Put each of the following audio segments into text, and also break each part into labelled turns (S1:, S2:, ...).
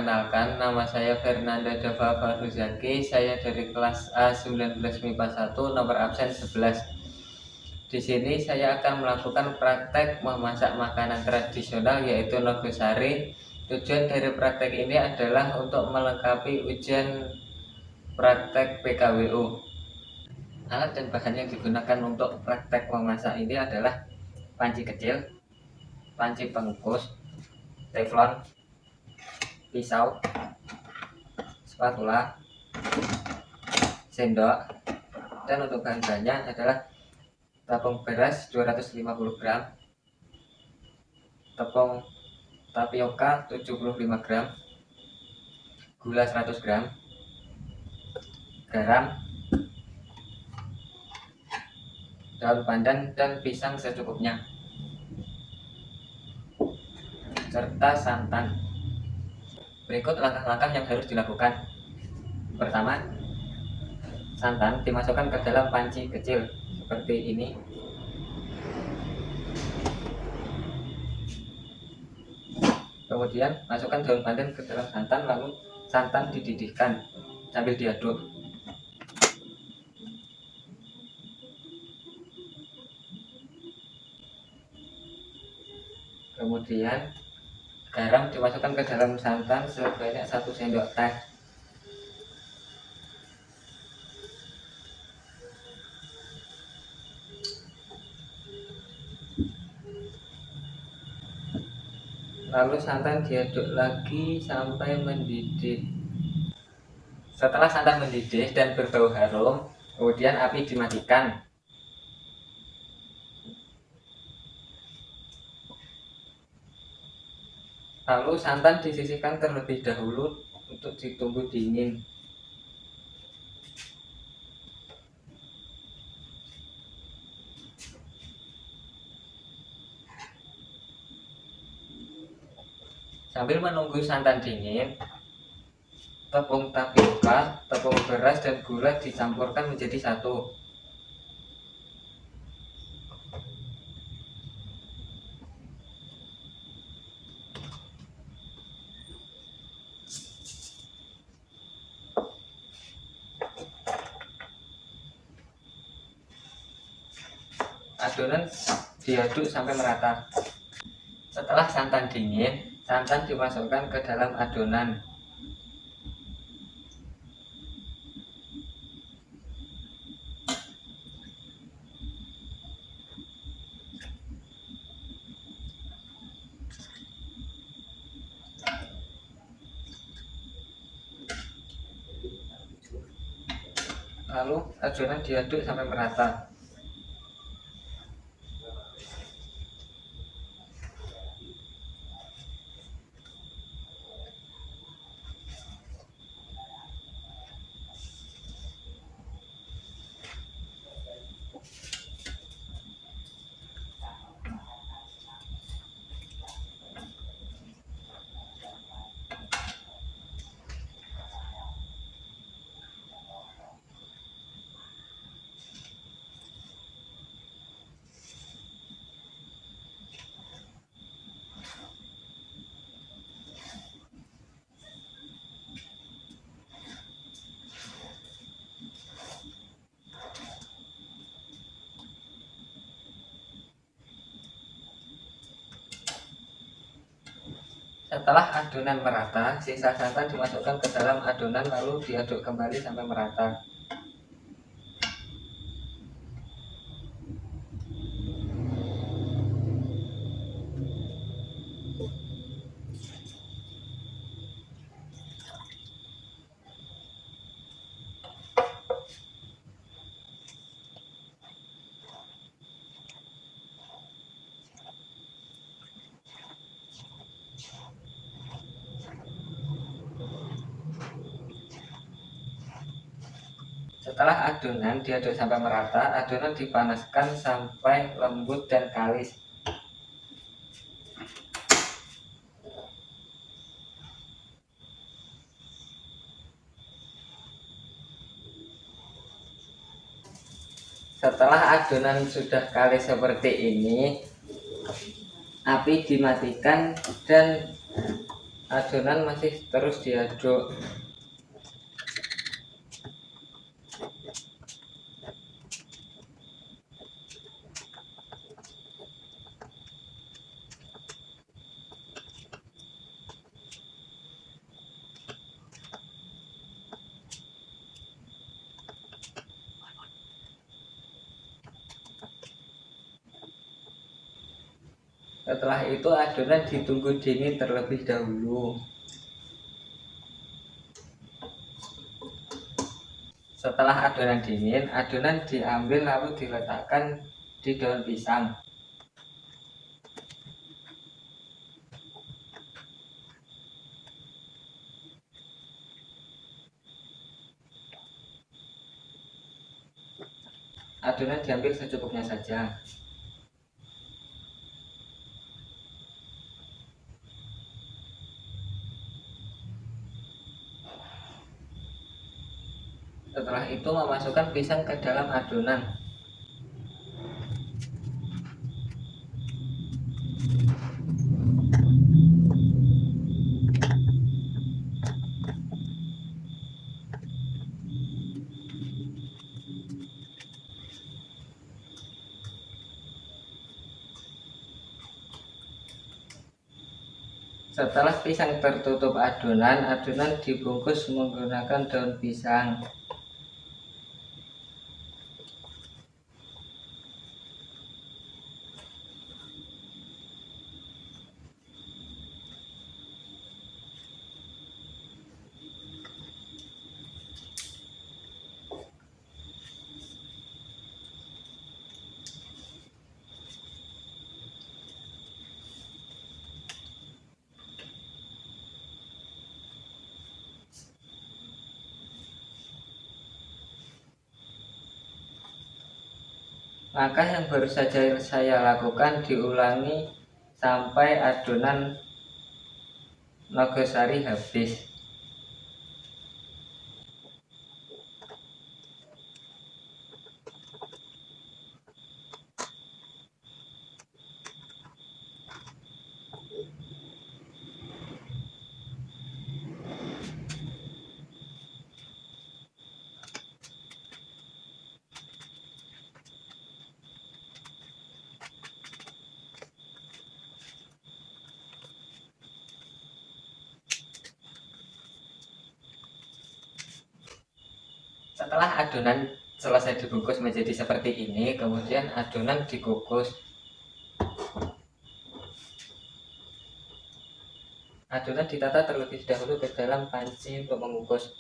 S1: perkenalkan, nama saya Fernanda Dava Faruzaki. Saya dari kelas A19 MIPA 1, nomor absen 11. Di sini saya akan melakukan praktek memasak makanan tradisional yaitu nogosari. Tujuan dari praktek ini adalah untuk melengkapi ujian praktek PKWU. Alat dan bahan yang digunakan untuk praktek memasak ini adalah panci kecil, panci pengukus, teflon, pisau, spatula, sendok, dan untuk bahan-bahannya adalah tepung beras 250 gram, tepung tapioka 75 gram, gula 100 gram, garam, daun pandan dan pisang secukupnya, serta santan. Berikut langkah-langkah yang harus dilakukan. Pertama, santan dimasukkan ke dalam panci kecil seperti ini. Kemudian masukkan daun pandan ke dalam santan, lalu santan dididihkan sambil diaduk. Kemudian garam dimasukkan ke dalam santan sebanyak 1 sendok teh. Lalu santan diaduk lagi sampai mendidih. Setelah santan mendidih dan berbau harum, kemudian api dimatikan. Lalu santan disisihkan terlebih dahulu untuk ditunggu dingin. Sambil menunggu santan dingin, tepung tapioka, tepung beras, dan gula dicampurkan menjadi satu. Adonan diaduk sampai merata. Setelah santan dingin, santan dimasukkan ke dalam adonan. Lalu adonan diaduk sampai merata. Setelah adonan merata, sisa santan dimasukkan ke dalam adonan lalu diaduk kembali sampai merata. Setelah adonan diaduk sampai merata, adonan dipanaskan sampai lembut dan kalis. Setelah adonan sudah kalis seperti ini, api dimatikan dan Adonan masih terus diaduk. Setelah itu adonan ditunggu dingin terlebih dahulu. Setelah adonan dingin, adonan diambil lalu diletakkan di daun pisang. Adonan diambil secukupnya saja. Setelah itu memasukkan pisang ke dalam adonan. Setelah pisang tertutup adonan, adonan dibungkus menggunakan daun pisang. Langkah yang baru saja saya lakukan diulangi sampai adonan nogosari habis. Setelah adonan selesai dibungkus menjadi seperti ini, kemudian adonan dikukus. Adonan ditata terlebih dahulu ke dalam panci untuk mengukus.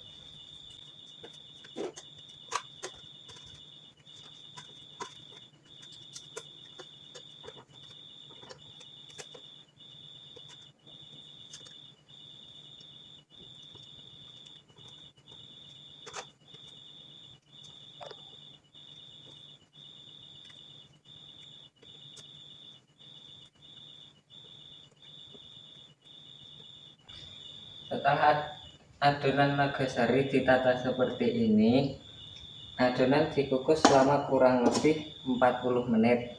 S1: Setelah adonan nogosari ditata seperti ini, adonan dikukus selama kurang lebih 40 menit.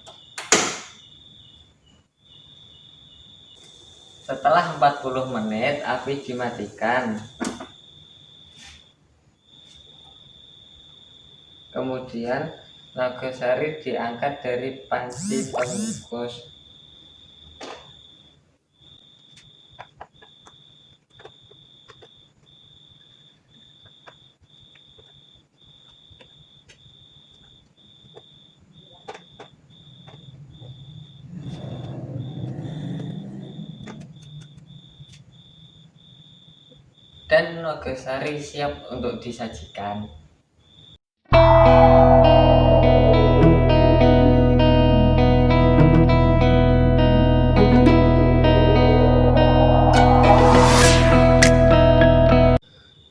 S1: Setelah 40 menit, api dimatikan. Kemudian nogosari diangkat dari panci pengukus. Dan nogosari siap untuk disajikan.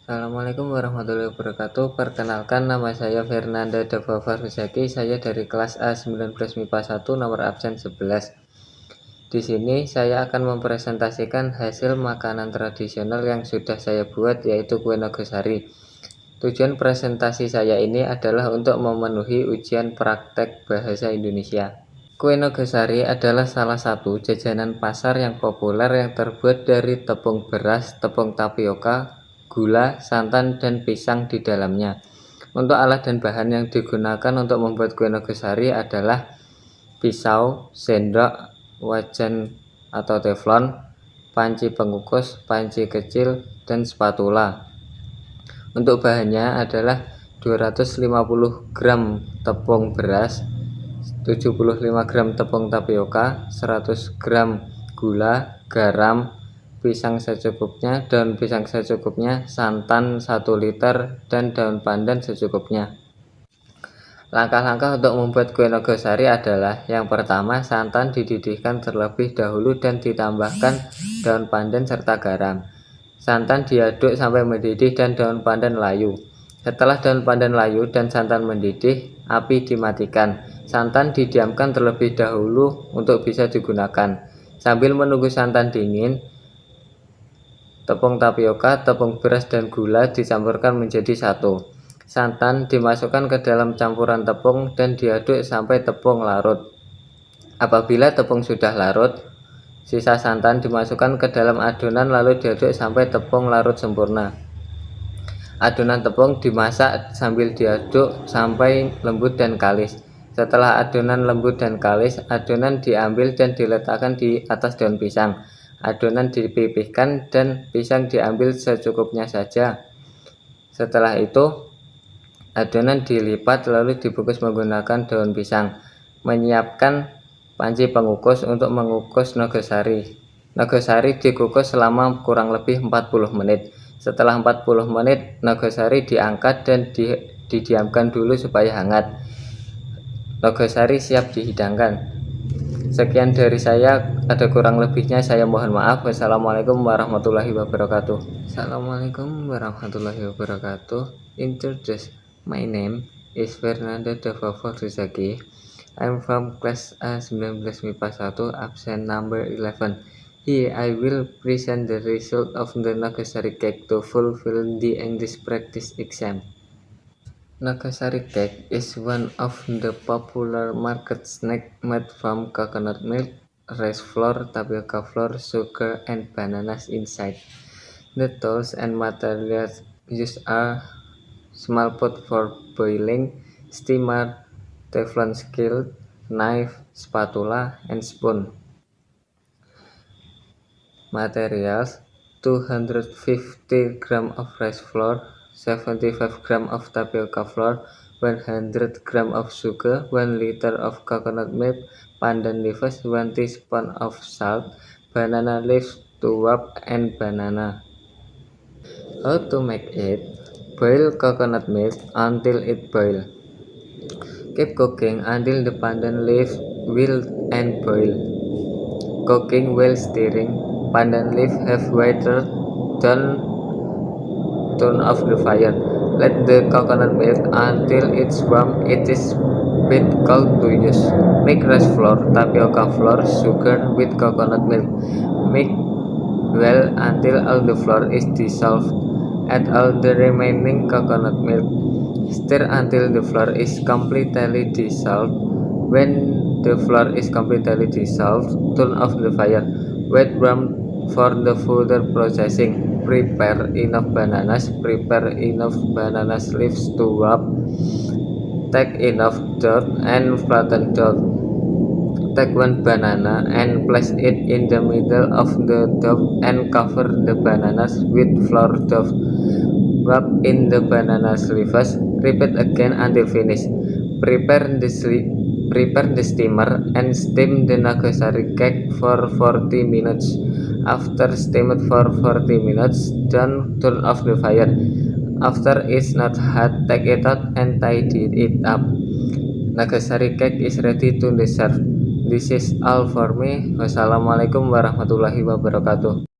S1: Assalamualaikum warahmatullahi wabarakatuh. Perkenalkan, nama saya Fernanda Dava Ruzaki. Saya dari kelas A19 MIPA 1 nomor absen 11. Di sini saya akan mempresentasikan hasil makanan tradisional yang sudah saya buat, yaitu kue nogosari. Tujuan presentasi saya ini adalah untuk memenuhi ujian praktek bahasa Indonesia. Kue Nogosari adalah salah satu jajanan pasar yang populer yang terbuat dari tepung beras, tepung tapioka, gula, santan, dan pisang di dalamnya. Untuk alat dan bahan yang digunakan untuk membuat kue Nogosari adalah pisau, sendok, wajan atau teflon, panci pengukus, panci kecil, dan spatula. Untuk bahannya adalah 250 gram tepung beras, 75 gram tepung tapioka, 100 gram gula, garam, pisang secukupnya, daun pisang secukupnya, santan 1 liter, dan daun pandan secukupnya. Langkah-langkah untuk membuat kue Nogosari adalah: yang pertama, santan dididihkan terlebih dahulu dan ditambahkan daun pandan serta garam. Santan diaduk sampai mendidih dan daun pandan layu. Setelah daun pandan layu dan santan mendidih, api dimatikan. Santan didiamkan terlebih dahulu untuk bisa digunakan. Sambil menunggu santan dingin, tepung tapioka, tepung beras, dan gula dicampurkan menjadi satu. Santan dimasukkan ke dalam campuran tepung dan diaduk sampai tepung larut. Apabila tepung sudah larut, sisa santan dimasukkan ke dalam adonan lalu diaduk sampai tepung larut sempurna. Adonan tepung dimasak sambil diaduk sampai lembut dan kalis. Setelah adonan lembut dan kalis, adonan diambil dan diletakkan di atas daun pisang. Adonan dipipihkan dan pisang diambil secukupnya saja. Setelah itu, adonan dilipat lalu dibungkus menggunakan daun pisang. Menyiapkan panci pengukus untuk mengukus Nogosari. Nogosari dikukus selama kurang lebih 40 menit. Setelah 40 menit, Nogosari diangkat dan didiamkan dulu supaya hangat. Nogosari siap dihidangkan. Sekian dari saya, ada kurang lebihnya saya mohon maaf. Wassalamualaikum warahmatullahi wabarakatuh. Assalamualaikum warahmatullahi wabarakatuh. Introduce. My name is Fernando Davavo Rizaki. I'm from class A19 MIPA 1, absent number 11. Here I will present the result of the Nogosari cake to fulfill the English practice exam. Nogosari cake is one of the popular market snack made from coconut milk, rice flour, tapioca flour, sugar, and bananas inside. The tools and materials used are small pot for boiling, steamer, Teflon skillet, knife, spatula, and spoon. Materials: 250 gram of rice flour, 75 gram of tapioca flour, 100 gram of sugar, 1 liter of coconut milk, pandan leaves, 1 teaspoon of salt, banana leaves to wrap, and banana. How to make it? Boil coconut milk until it boils. Keep cooking until the pandan leaf wilt and boil. Cooking while stirring. Pandan leaf have watered down. Turn off the fire. Let the coconut milk until it's warm. It is bit cold to use. Make rice flour, tapioca flour, sugar with coconut milk. Mix well until all the flour is dissolved. Add all the remaining coconut milk. Stir until the flour is completely dissolved. When the flour is completely dissolved, turn off the fire. Wait warm for the further processing. Prepare enough bananas. Prepare enough banana leaves to wrap. Take enough dough and flatten dough. Take 1 banana and place it in the middle of the dough and cover the bananas with flour dough. Wrap in the banana leaves. Repeat again until finished. Prepare the steamer and steam the Nogosari cake for 40 minutes. After steamed for 40 minutes, then turn off the fire. After it's not hot, take it out and tidy it up. Nogosari cake is ready to be served. This is all for me. Wassalamualaikum warahmatullahi wabarakatuh.